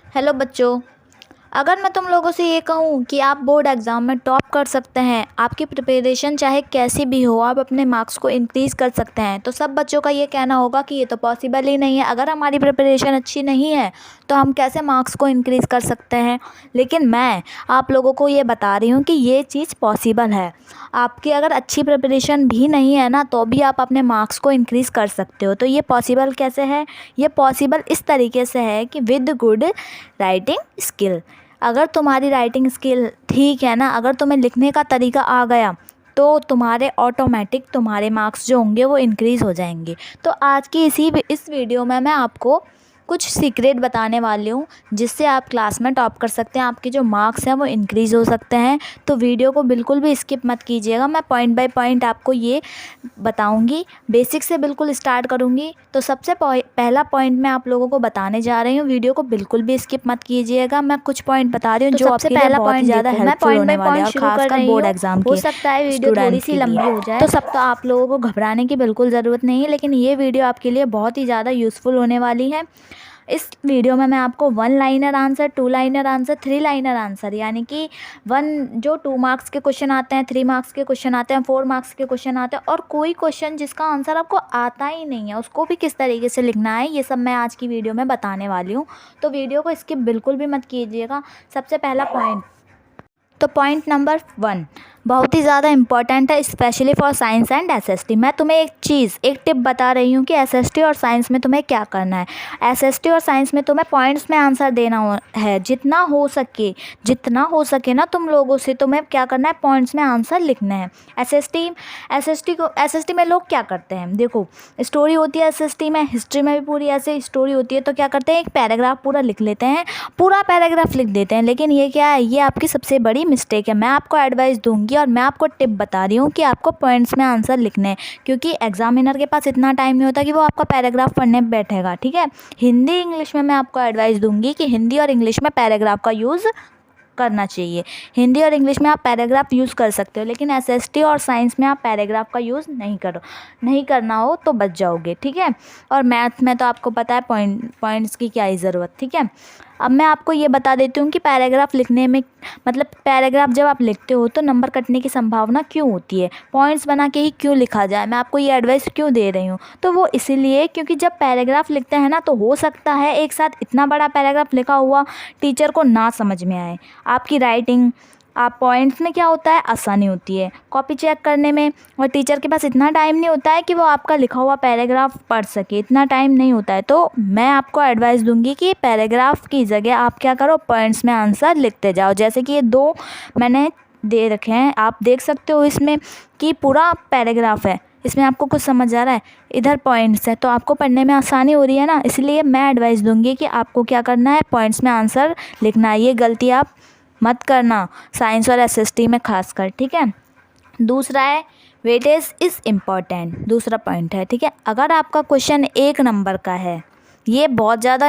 Hello बच्चों। अगर मैं तुम लोगों से ये कहूँ कि आप बोर्ड एग्ज़ाम में टॉप कर सकते हैं, आपकी प्रिपरेशन चाहे कैसी भी हो, आप अपने मार्क्स को इंक्रीज़ कर सकते हैं, तो सब बच्चों का ये कहना होगा कि ये तो पॉसिबल ही नहीं है। अगर हमारी प्रिपरेशन अच्छी नहीं है तो हम कैसे मार्क्स को इंक्रीज़ कर सकते हैं। लेकिन मैं आप लोगों को ये बता रही हूँ कि ये चीज़ पॉसिबल है। आपकी अगर अच्छी प्रिपरेशन भी नहीं है ना, तो भी आप अपने मार्क्स को इंक्रीज़ कर सकते हो। तो ये पॉसिबल कैसे है? ये पॉसिबल इस तरीके से है कि विद गुड राइटिंग स्किल। अगर तुम्हारी राइटिंग स्किल ठीक है ना, अगर तुम्हें लिखने का तरीका आ गया, तो तुम्हारे ऑटोमेटिक तुम्हारे मार्क्स जो होंगे वो इंक्रीज़ हो जाएंगे। तो आज की इस वीडियो में मैं आपको कुछ सीक्रेट बताने वाली हूँ, जिससे आप क्लास में टॉप कर सकते हैं, आपके जो मार्क्स हैं वो इंक्रीज़ हो सकते हैं। तो वीडियो को बिल्कुल भी स्किप मत कीजिएगा। मैं पॉइंट बाय पॉइंट आपको ये बताऊंगी, बेसिक से बिल्कुल स्टार्ट करूंगी। तो सबसे पहला पॉइंट मैं आप लोगों को बताने जा रही हूँ, वीडियो को बिल्कुल भी स्किप मत कीजिएगा। मैं कुछ पॉइंट बता रही हूँ जो आपके लिए बहुत ही ज़्यादा हेल्पफुल होने वाले हैं, और खासकर बोर्ड एग्जाम के हो सकता है वीडियो थोड़ी सी लंबी हो जाए, तो सब तो आप लोगों को घबराने की बिल्कुल ज़रूरत नहीं है, लेकिन ये वीडियो आपके लिए बहुत ही ज़्यादा यूज़फुल होने वाली है। इस वीडियो में मैं आपको 1 liner answer, 2 liner answer, 3 liner answer, यानी कि 2 मार्क्स के क्वेश्चन आते हैं, 3 मार्क्स के क्वेश्चन आते हैं, 4 मार्क्स के क्वेश्चन आते हैं, और कोई क्वेश्चन जिसका आंसर आपको आता ही नहीं है उसको भी किस तरीके से लिखना है, ये सब मैं आज की वीडियो में बताने वाली हूँ। तो वीडियो को स्किप बिल्कुल भी मत कीजिएगा। सबसे पहला पॉइंट, तो पॉइंट नंबर 1 बहुत ही ज़्यादा इंपॉर्टेंट है, specially for science and SST. मैं तुम्हें एक टिप बता रही हूँ कि एसएसटी और साइंस में तुम्हें क्या करना है। एसएसटी और साइंस में तुम्हें पॉइंट्स में आंसर देना है, जितना हो सके ना, तुम लोगों से तुम्हें क्या करना है, पॉइंट्स में आंसर लिखना है। एसएसटी में लोग क्या करते हैं, देखो स्टोरी होती है एसएसटी में, हिस्ट्री में भी पूरी ऐसे स्टोरी होती है, तो क्या करते हैं, एक पैराग्राफ पूरा लिख लेते हैं, पूरा पैराग्राफ लिख देते हैं। लेकिन ये क्या है, ये आपकी सबसे बड़ी मिस्टेक है। मैं आपको एडवाइस दूंगी और मैं आपको टिप बता रही हूँ कि आपको पॉइंट्स में आंसर लिखने हैं, क्योंकि एग्जामिनर के पास इतना टाइम नहीं होता कि वो आपका पैराग्राफ पढ़ने बैठेगा। ठीक है, हिंदी इंग्लिश में मैं आपको एडवाइस दूंगी कि हिंदी और इंग्लिश में पैराग्राफ का यूज़ करना चाहिए। हिंदी और इंग्लिश में आप पैराग्राफ यूज़ कर सकते हो, लेकिन एसएसटी और साइंस में आप पैराग्राफ का यूज़ नहीं करना हो तो बच जाओगे। ठीक है, और मैथ में तो आपको पता है पॉइंट्स की क्या ही ज़रूरत। ठीक है, अब मैं आपको ये बता देती हूँ कि पैराग्राफ लिखने में, मतलब पैराग्राफ जब आप लिखते हो तो नंबर कटने की संभावना क्यों होती है, पॉइंट्स बना के ही क्यों लिखा जाए, मैं आपको ये एडवाइस क्यों दे रही हूँ। तो वो इसीलिए क्योंकि जब पैराग्राफ लिखते हैं ना, तो हो सकता है एक साथ इतना बड़ा पैराग्राफ लिखा हुआ टीचर को ना समझ में आए। आपकी राइटिंग, आप पॉइंट्स में क्या होता है, आसानी होती है कॉपी चेक करने में, और टीचर के पास इतना टाइम नहीं होता है कि वो आपका लिखा हुआ पैराग्राफ पढ़ सके, इतना टाइम नहीं होता है। तो मैं आपको एडवाइस दूंगी कि पैराग्राफ की जगह आप क्या करो, पॉइंट्स में आंसर लिखते जाओ। जैसे कि ये 2 मैंने दे रखे हैं, आप देख सकते हो इसमें कि पूरा पैराग्राफ है, इसमें आपको कुछ समझ आ रहा है, इधर पॉइंट्स है, तो आपको पढ़ने में आसानी हो रही है ना। इसलिए मैं एडवाइस दूंगी कि आपको क्या करना है, पॉइंट्स में आंसर लिखना है। ये गलती आप मत करना, साइंस और एसएसटी में खासकर। ठीक है, दूसरा है वेटेज इज़ इम्पॉर्टेंट, दूसरा पॉइंट है। ठीक है, अगर आपका क्वेश्चन 1 नंबर का है, ये बहुत ज़्यादा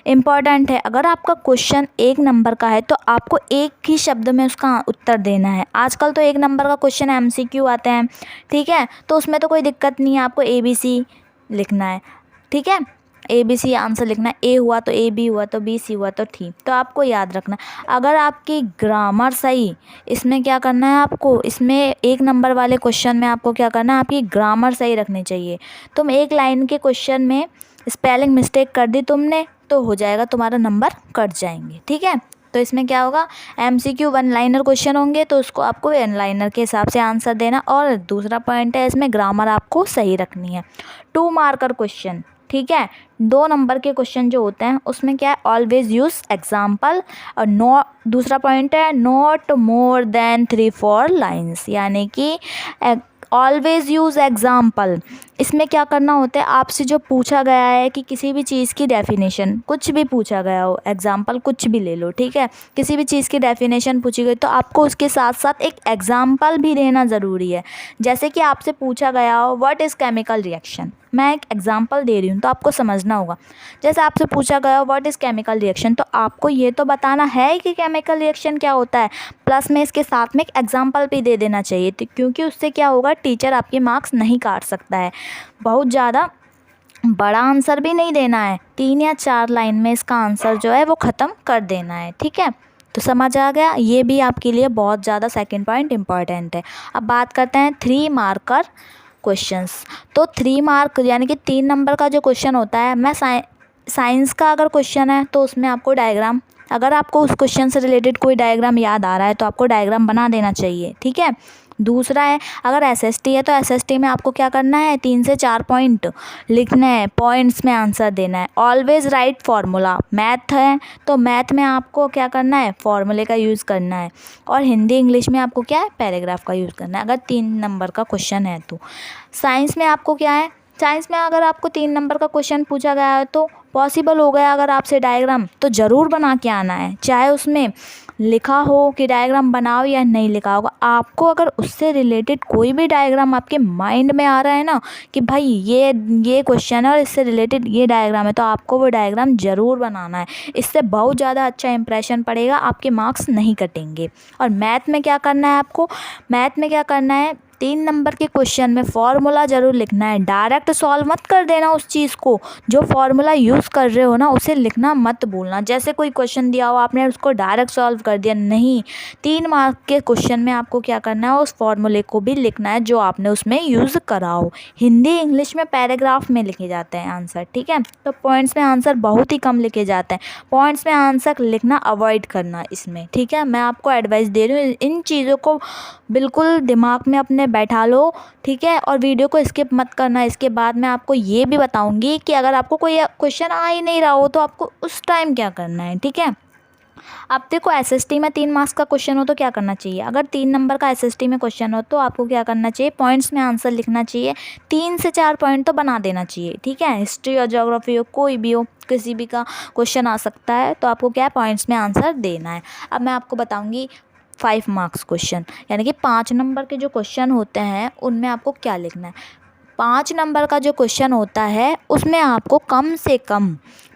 इम्पॉर्टेंट है। अगर आपका क्वेश्चन 1 नंबर का है तो आपको एक ही शब्द में उसका उत्तर देना है। आजकल तो 1 नंबर का क्वेश्चन एमसीक्यू आते हैं, ठीक है, तो उसमें तो कोई दिक्कत नहीं है, आपको ABC लिखना है। ठीक है, ABC आंसर लिखना है, ए हुआ तो ए, बी हुआ तो बी, सी हुआ तो ठीक। तो आपको याद रखना, अगर आपकी ग्रामर सही, इसमें क्या करना है आपको, इसमें 1 नंबर वाले क्वेश्चन में आपको क्या करना है, आपकी ग्रामर सही रखनी चाहिए। तुम 1 लाइन के क्वेश्चन में स्पेलिंग मिस्टेक कर दी तुमने, तो हो जाएगा, तुम्हारा नंबर कट जाएंगे। ठीक है, तो इसमें क्या होगा, MCQ 1 लाइनर क्वेश्चन होंगे, तो उसको आपको 1 लाइनर के हिसाब से आंसर देना। और दूसरा पॉइंट है, इसमें ग्रामर आपको सही रखनी है। 2 मार्कर क्वेश्चन, ठीक है, 2 नंबर के क्वेश्चन जो होते हैं उसमें क्या है, ऑलवेज यूज़ एग्जाम्पल, और दूसरा पॉइंट है नॉट मोर देन 3-4 लाइन्स, यानी कि ऑलवेज यूज़ एग्जाम्पल। इसमें क्या करना होता है, आपसे जो पूछा गया है कि किसी भी चीज़ की डेफिनेशन, कुछ भी पूछा गया हो, एग्जाम्पल कुछ भी ले लो, ठीक है, किसी भी चीज़ की डेफिनेशन पूछी गई तो आपको उसके साथ साथ एक एग्जाम्पल भी देना ज़रूरी है। जैसे कि आपसे पूछा गया हो व्हाट इज़ केमिकल रिएक्शन, मैं एक एग्जाम्पल दे रही हूँ तो आपको समझना होगा। जैसे आपसे पूछा गया हो व्हाट इज़ केमिकल रिएक्शन, तो आपको ये तो बताना है कि केमिकल रिएक्शन क्या होता है, प्लस में इसके साथ में एक एग्जाम्पल भी दे देना चाहिए, क्योंकि उससे क्या होगा, टीचर आपके मार्क्स नहीं काट सकता है। बहुत ज़्यादा बड़ा आंसर भी नहीं देना है, 3 या 4 लाइन में इसका आंसर जो है वो ख़त्म कर देना है। ठीक है, तो समझ आ गया, ये भी आपके लिए बहुत ज़्यादा सेकंड पॉइंट इम्पॉर्टेंट है। अब बात करते हैं 3 मार्कर क्वेश्चंस। तो 3 मार्क यानी कि 3 नंबर का जो क्वेश्चन होता है, मैं साइंस का अगर क्वेश्चन है तो उसमें आपको डायग्राम, अगर आपको उस क्वेश्चन से रिलेटेड कोई डायग्राम याद आ रहा है तो आपको डायग्राम बना देना चाहिए। ठीक है, दूसरा है अगर एसएसटी है तो एसएसटी में आपको क्या करना है, 3 से 4 पॉइंट लिखने हैं, पॉइंट्स में आंसर देना है। Always right formula. मैथ है तो मैथ में आपको क्या करना है, फार्मूले का यूज़ करना है। और हिंदी इंग्लिश में आपको क्या है, पैराग्राफ का यूज़ करना है अगर 3 नंबर का क्वेश्चन है तो। साइंस में आपको क्या है, साइंस में अगर आपको 3 नंबर का क्वेश्चन पूछा गया है तो पॉसिबल हो गया अगर आपसे डायग्राम, तो ज़रूर बना के आना है, चाहे उसमें लिखा हो कि डायग्राम बनाओ या नहीं लिखा होगा। आपको अगर उससे रिलेटेड कोई भी डायग्राम आपके माइंड में आ रहा है ना कि भाई ये क्वेश्चन है और इससे रिलेटेड ये डायग्राम है, तो आपको वो डायग्राम ज़रूर बनाना है। इससे बहुत ज़्यादा अच्छा इंप्रेशन पड़ेगा, आपके मार्क्स नहीं कटेंगे। और मैथ में क्या करना है आपको, मैथ में क्या करना है, 3 नंबर के क्वेश्चन में फार्मूला ज़रूर लिखना है। डायरेक्ट सॉल्व मत कर देना उस चीज़ को, जो फार्मूला यूज़ कर रहे हो ना उसे लिखना मत भूलना। जैसे कोई क्वेश्चन दिया हो आपने उसको डायरेक्ट सॉल्व कर दिया, नहीं। 3 मार्क के क्वेश्चन में आपको क्या करना है, उस फार्मूले को भी लिखना है जो आपने उसमें यूज़ करा हो। हिंदी इंग्लिश में पैराग्राफ में लिखे जाते हैं आंसर। ठीक है, तो पॉइंट्स में आंसर बहुत ही कम लिखे जाते हैं, पॉइंट्स में आंसर लिखना अवॉइड करना इसमें। ठीक है, मैं आपको एडवाइस दे रही हूँ, इन चीज़ों को बिल्कुल दिमाग में अपने बैठा लो। ठीक है, और वीडियो को स्किप मत करना। इसके बाद मैं आपको ये भी बताऊंगी कि अगर आपको कोई क्वेश्चन आ ही नहीं रहा हो तो आपको उस टाइम क्या करना है। ठीक है, अब देखो एसएसटी में 3 मार्क्स का क्वेश्चन हो तो क्या करना चाहिए, अगर 3 नंबर का एसएसटी में क्वेश्चन हो तो आपको क्या करना चाहिए, पॉइंट्स में आंसर लिखना चाहिए, 3 से 4 पॉइंट तो बना देना चाहिए। ठीक है, हिस्ट्री और ज्योग्राफी हो, कोई भी हो, किसी भी का क्वेश्चन आ सकता है, तो आपको क्या है, पॉइंट्स में आंसर देना है। अब मैं आपको बताऊँगी 5 मार्क्स क्वेश्चन, यानी कि 5 नंबर के जो क्वेश्चन होते हैं उनमें आपको क्या लिखना है। 5 नंबर का जो क्वेश्चन होता है उसमें आपको कम से कम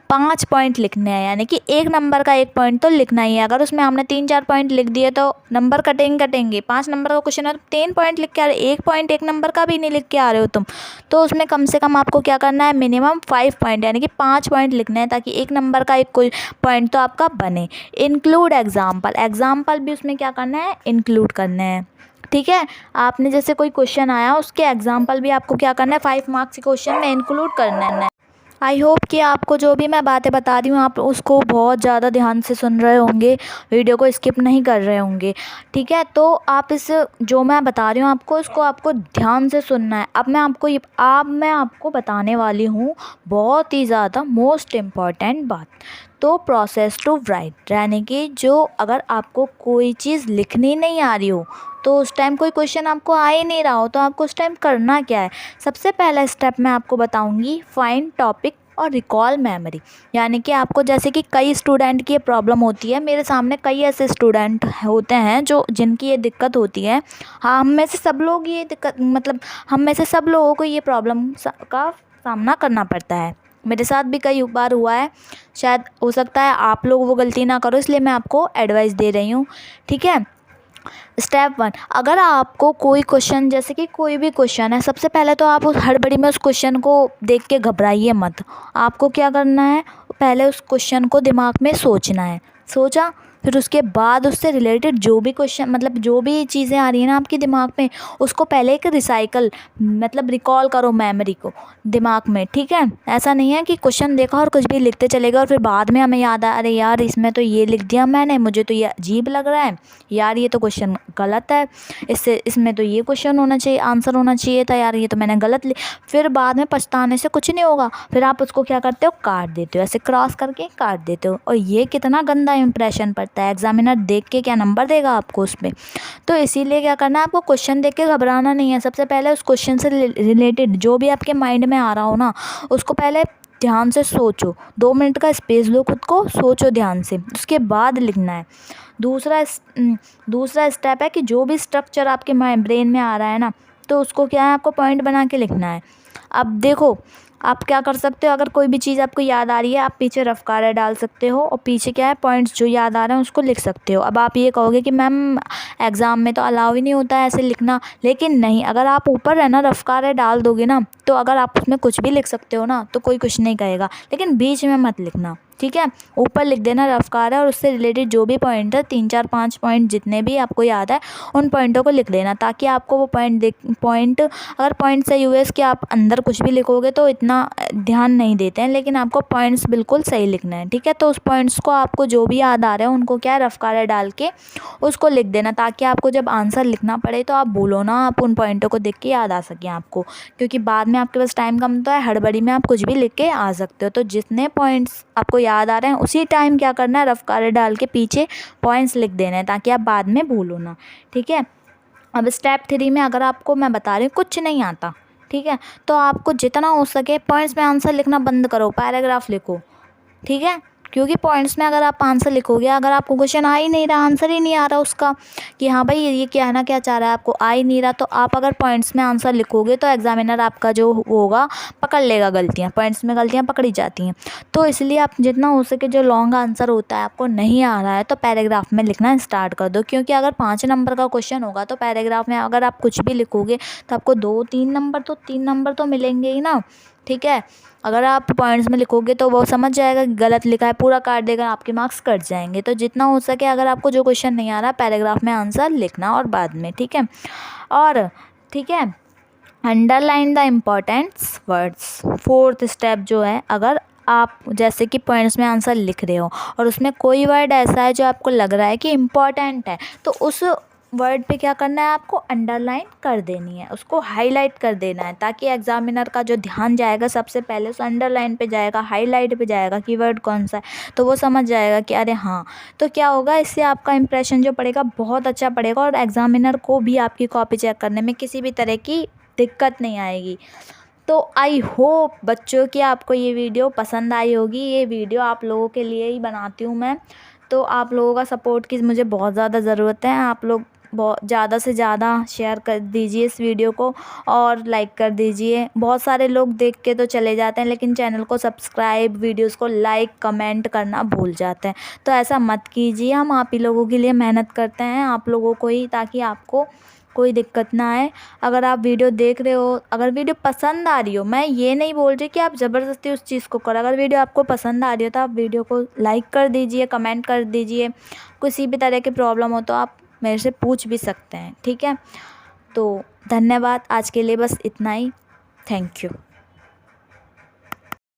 5 पॉइंट लिखने हैं, यानी कि 1 नंबर का 1 पॉइंट तो लिखना ही है। अगर उसमें हमने 3-4 पॉइंट लिख दिए तो नंबर कटेंगे। 5 नंबर का क्वेश्चन है तो 3 पॉइंट लिख के आ रहे, 1 पॉइंट 1 नंबर का भी नहीं लिख के आ रहे हो तुम, तो उसमें कम से कम आपको क्या करना है, मिनिमम 5 पॉइंट यानी कि 5 पॉइंट लिखने हैं, ताकि 1 नंबर का एक कोई पॉइंट तो आपका बने। इंक्लूड एग्जाम्पल, एग्जाम्पल भी उसमें क्या करना है, इंक्लूड करने हैं। ठीक है, आपने जैसे कोई क्वेश्चन आया उसके एग्जाम्पल भी आपको क्या करना है, 5 मार्क्स के क्वेश्चन में इंक्लूड करना है। आई होप कि आपको जो भी मैं बातें बता रही हूँ आप उसको बहुत ज़्यादा ध्यान से सुन रहे होंगे, वीडियो को स्किप नहीं कर रहे होंगे। ठीक है, तो आप इस जो मैं बता रही हूँ आपको, इसको आपको ध्यान से सुनना है। अब मैं आपको बताने वाली हूँ बहुत ही ज़्यादा मोस्ट इम्पॉर्टेंट बात। तो प्रोसेस टू राइट, यानी कि जो अगर आपको कोई चीज़ लिखनी नहीं आ रही हो, तो उस टाइम कोई क्वेश्चन आपको आ ही नहीं रहा हो, तो आपको उस टाइम करना क्या है। सबसे पहला स्टेप मैं आपको बताऊंगी, फाइंड टॉपिक और रिकॉल मेमोरी। यानी कि आपको, जैसे कि कई स्टूडेंट की ये प्रॉब्लम होती है, मेरे सामने कई ऐसे स्टूडेंट होते हैं जिनकी ये दिक्कत होती है। हाँ, हम में से सब लोग ये दिक्कत, मतलब हम में से सब लोगों को ये प्रॉब्लम का सामना करना पड़ता है। मेरे साथ भी कई बार हुआ है, शायद हो सकता है आप लोग वो गलती ना करो, इसलिए मैं आपको एडवाइस दे रही हूँ। ठीक है, स्टेप 1, अगर आपको कोई क्वेश्चन, जैसे कि कोई भी क्वेश्चन है, सबसे पहले तो आप उस हड़बड़ी में उस क्वेश्चन को देख के घबराइए मत। आपको क्या करना है, पहले उस क्वेश्चन को दिमाग में सोचना है। सोचा, फिर उसके बाद उससे रिलेटेड जो भी क्वेश्चन, मतलब जो भी चीज़ें आ रही हैं ना आपके दिमाग में, उसको पहले एक रिकॉल करो मेमोरी को दिमाग में। ठीक है, ऐसा नहीं है कि क्वेश्चन देखा और कुछ भी लिखते चलेगा और फिर बाद में हमें याद आया, अरे यार इसमें तो ये लिख दिया मैंने, मुझे तो ये अजीब लग रहा है यार, ये तो क्वेश्चन गलत है, इसमें तो ये क्वेश्चन होना चाहिए, आंसर होना चाहिए था यार, ये तो मैंने गलत फिर बाद में पछताने से कुछ नहीं होगा। फिर आप उसको क्या करते हो, काट देते हो, ऐसे क्रॉस करके काट देते हो, और ये कितना गंदा इंप्रेशन पड़ता है। एग्जामिनर देख के क्या नंबर देगा आपको उस पर। तो इसीलिए क्या करना है, आपको क्वेश्चन देख के घबराना नहीं है। सबसे पहले उस क्वेश्चन से रिलेटेड जो भी आपके माइंड में आ रहा हो ना, उसको पहले ध्यान से सोचो, 2 मिनट का स्पेस लो खुद को, सोचो ध्यान से, उसके बाद लिखना है। दूसरा स्टेप है कि जो भी स्ट्रक्चर आपके ब्रेन में आ रहा है ना, तो उसको क्या है, आपको पॉइंट बना के लिखना है। अब देखो, आप क्या कर सकते हो, अगर कोई भी चीज़ आपको याद आ रही है आप पीछे रफ कार्य डाल सकते हो और पीछे क्या है पॉइंट्स जो याद आ रहे हैं उसको लिख सकते हो। अब आप ये कहोगे कि मैम एग्ज़ाम में तो अलाउ ही नहीं होता है ऐसे लिखना, लेकिन नहीं, अगर आप ऊपर है ना रफ कार्य डाल दोगे ना तो अगर आप उसमें कुछ भी लिख सकते हो ना तो कोई कुछ नहीं कहेगा, लेकिन बीच में मत लिखना, ठीक है। ऊपर लिख देना रफ कार्य और उससे रिलेटेड जो भी पॉइंट है 3 4 5 पॉइंट जितने भी आपको याद है उन पॉइंटों को लिख देना, ताकि आपको वो पॉइंट अगर पॉइंट सही हुए इसके आप अंदर कुछ भी लिखोगे तो इतना ध्यान नहीं देते हैं, लेकिन आपको पॉइंट्स बिल्कुल सही लिखना है, ठीक है। तो उस पॉइंट्स को आपको जो भी याद आ रहा है उनको क्या है रफ कार्य डाल के उसको लिख देना, ताकि आपको जब आंसर लिखना पड़े तो आप भूलो ना, आप उन पॉइंटों को देख के याद आ सके आपको, क्योंकि बाद में आपके पास टाइम कम होता है, हड़बड़ी में आप कुछ भी लिख के आ सकते हो। तो जितने पॉइंट्स आपको याद आ रहे हैं उसी टाइम क्या करना है रफ कार्य डाल के पीछे पॉइंट्स लिख देना है, ताकि आप बाद में भूलो ना, ठीक है। अब स्टेप 3 में अगर आपको मैं बता रही हूँ कुछ नहीं आता, ठीक है, तो आपको जितना हो सके पॉइंट्स में आंसर लिखना बंद करो, पैराग्राफ लिखो, ठीक है। क्योंकि पॉइंट्स में अगर आप आंसर लिखोगे, अगर आपको क्वेश्चन आ ही नहीं रहा, आंसर ही नहीं आ रहा उसका कि हाँ भाई ये कहना क्या चाह रहा है, आपको आ ही नहीं रहा, तो आप अगर पॉइंट्स में आंसर लिखोगे तो एग्जामिनर आपका जो होगा पकड़ लेगा गलतियाँ, पॉइंट्स में गलतियाँ पकड़ी जाती हैं। तो इसलिए आप जितना हो सके जो लॉन्ग आंसर होता है आपको नहीं आ रहा है तो पैराग्राफ में लिखना स्टार्ट कर दो, क्योंकि अगर 5 नंबर का क्वेश्चन होगा तो पैराग्राफ में अगर आप कुछ भी लिखोगे तो आपको 3 नंबर तो मिलेंगे ही ना, ठीक है। अगर आप पॉइंट्स में लिखोगे तो वो समझ जाएगा कि गलत लिखा है, पूरा काट देगा, आपके मार्क्स कट जाएंगे। तो जितना हो सके अगर आपको जो क्वेश्चन नहीं आ रहा पैराग्राफ में आंसर लिखना और बाद में, ठीक है। और ठीक है, underline the importance words. 4th step जो है, अगर आप जैसे कि पॉइंट्स में आंसर लिख रहे हो और उसमें कोई वर्ड ऐसा है जो आपको लग रहा है कि इम्पॉर्टेंट है, तो उस वर्ड पे क्या करना है आपको अंडरलाइन कर देनी है, उसको हाईलाइट कर देना है, ताकि एग्जामिनर का जो ध्यान जाएगा सबसे पहले उस अंडरलाइन पे जाएगा, हाईलाइट पे जाएगा कि वर्ड कौन सा है, तो वो समझ जाएगा कि अरे हाँ। तो क्या होगा, इससे आपका इंप्रेशन जो पड़ेगा बहुत अच्छा पड़ेगा और एग्जामिनर को भी आपकी कॉपी चेक करने में किसी भी तरह की दिक्कत नहीं आएगी। तो आई होप बच्चों कि आपको ये वीडियो पसंद आई होगी। ये वीडियो आप लोगों के लिए ही बनाती हूँ मैं, तो आप लोगों का सपोर्ट की मुझे बहुत ज़्यादा ज़रूरत है। आप लोग बहुत ज़्यादा से ज़्यादा शेयर कर दीजिए इस वीडियो को और लाइक कर दीजिए। बहुत सारे लोग देख के तो चले जाते हैं लेकिन चैनल को सब्सक्राइब, वीडियोस को लाइक कमेंट करना भूल जाते हैं, तो ऐसा मत कीजिए। हम आप ही लोगों के लिए मेहनत करते हैं, आप लोगों को ही, ताकि आपको कोई दिक्कत ना आए। अगर आप वीडियो देख रहे हो, अगर वीडियो पसंद आ रही हो, मैं ये नहीं बोल रही कि आप ज़बरदस्ती उस चीज़ को करो, अगर वीडियो आपको पसंद आ रही हो तो आप वीडियो को लाइक कर दीजिए, कमेंट कर दीजिए। किसी भी तरह की प्रॉब्लम हो तो आप मेरे से पूछ भी सकते हैं, ठीक है। तो धन्यवाद, आज के लिए बस इतना ही। Thank you.